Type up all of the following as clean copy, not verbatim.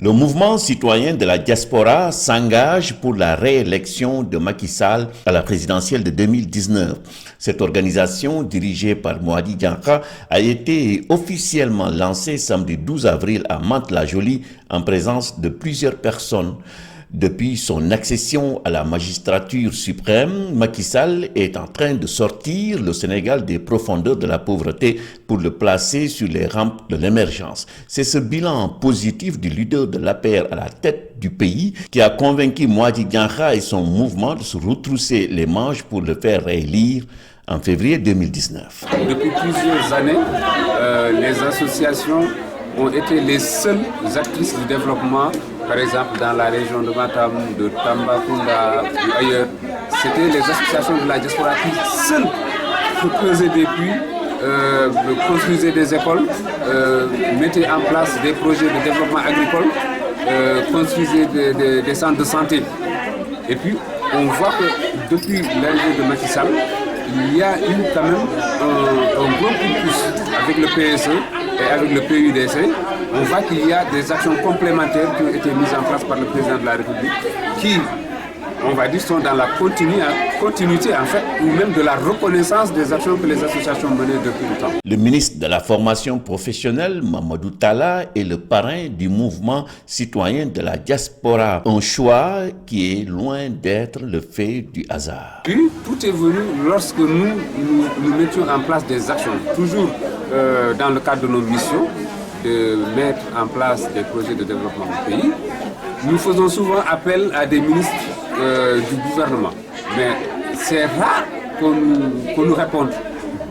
Le mouvement citoyen de la diaspora s'engage pour la réélection de Macky Sall à la présidentielle de 2019. Cette organisation, dirigée par Mouadi Diankha, a été officiellement lancée samedi 12 avril à Mantes-la-Jolie en présence de plusieurs personnes. Depuis son accession à la magistrature suprême, Macky Sall est en train de sortir le Sénégal des profondeurs de la pauvreté pour le placer sur les rampes de l'émergence. C'est ce bilan positif du leader de l'APR à la tête du pays qui a convaincu Mouadi Diankha et son mouvement de se retrousser les manches pour le faire réélire en février 2019. Depuis plusieurs années, les associations ont été les seules actrices du développement, par exemple dans la région de Matam, de Tambacounda ou ailleurs. C'était les associations de la diaspora qui seules creusaient des puits, construisaient des écoles, mettaient en place des projets de développement agricole, construisaient des centres de santé. Et puis on voit que depuis l'arrivée de Macky Sall, il y a eu quand même un gros coup de pouce avec le PSE et avec le PUDC. On voit qu'il y a des actions complémentaires qui ont été mises en place par le président de la République qui, on va dire, sont dans la continuité en fait, ou même de la reconnaissance des actions que les associations menaient depuis longtemps. Le ministre de la formation professionnelle, Mamadou Talla, est le parrain du mouvement citoyen de la diaspora. Un choix qui est loin d'être le fait du hasard. Puis, tout est venu lorsque nous mettions en place des actions, toujours dans le cadre de nos missions, de mettre en place des projets de développement du pays. Nous faisons souvent appel à des ministres du gouvernement, mais c'est rare qu'on nous réponde.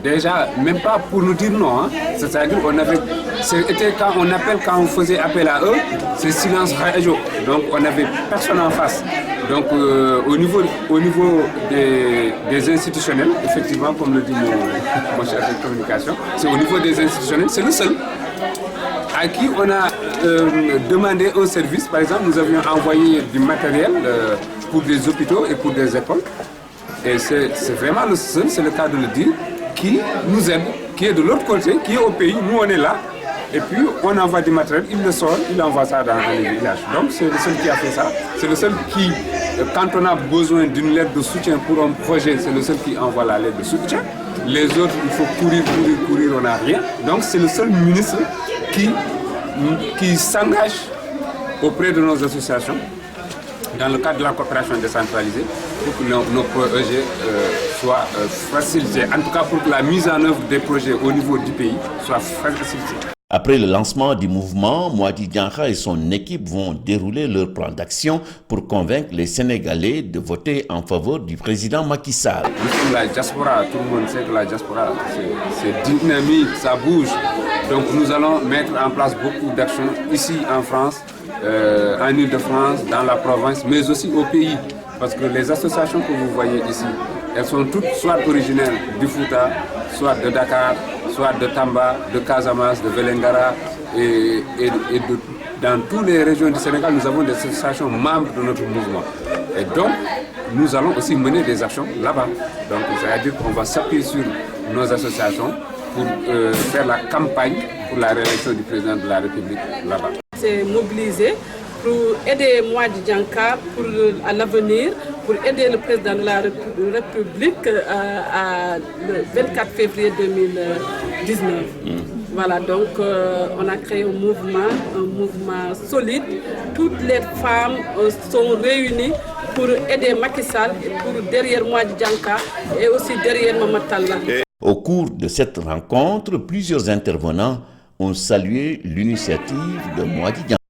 Déjà, même pas pour nous dire non, hein. C'est-à-dire c'était quand on appelle, quand on faisait appel à eux, c'est silence radio. Donc on n'avait personne en face. Donc au niveau des institutionnels, effectivement, comme le dit mon chef de communication, c'est au niveau des institutionnels, c'est le seul à qui on a demandé un service. Par exemple, nous avions envoyé du matériel pour des hôpitaux et pour des écoles. Et c'est vraiment le seul, c'est le cas de le dire, qui nous aide, qui est de l'autre côté, qui est au pays, nous on est là. Et puis on envoie du matériel, il le sort, il envoie ça dans les villages. Donc c'est le seul qui a fait ça. C'est le seul qui, quand on a besoin d'une lettre de soutien pour un projet, c'est le seul qui envoie la lettre de soutien. Les autres, il faut courir, on n'a rien. Donc c'est le seul ministre qui s'engage auprès de nos associations dans le cadre de la coopération décentralisée pour que nos projets soient facilités. En tout cas pour que la mise en œuvre des projets au niveau du pays soit facilitée. Après le lancement du mouvement, Mouadi Diankha et son équipe vont dérouler leur plan d'action pour convaincre les Sénégalais de voter en faveur du président Macky Sall. Nous sommes la diaspora, tout le monde sait que la diaspora, c'est dynamique, ça bouge. Donc nous allons mettre en place beaucoup d'actions ici en France, en Île-de-France, dans la province, mais aussi au pays. Parce que les associations que vous voyez ici, elles sont toutes soit originaires du Fouta, soit de Dakar, soit de Tamba, de Casamance, de Vélingara et dans toutes les régions du Sénégal, nous avons des associations membres de notre mouvement. Et donc, nous allons aussi mener des actions là-bas. Donc, c'est-à-dire qu'on va s'appuyer sur nos associations pour faire la campagne pour la réélection du président de la République là-bas. C'est mobilisé pour aider Mouadi Diankha à l'avenir, pour aider le président de la République le 24 février 2019. Voilà, donc on a créé un mouvement solide. Toutes les femmes sont réunies pour aider Macky Sall, pour derrière Mouadi Diankha et aussi derrière Mamadou Talla. Au cours de cette rencontre, plusieurs intervenants ont salué l'initiative de Mouadi Diankha.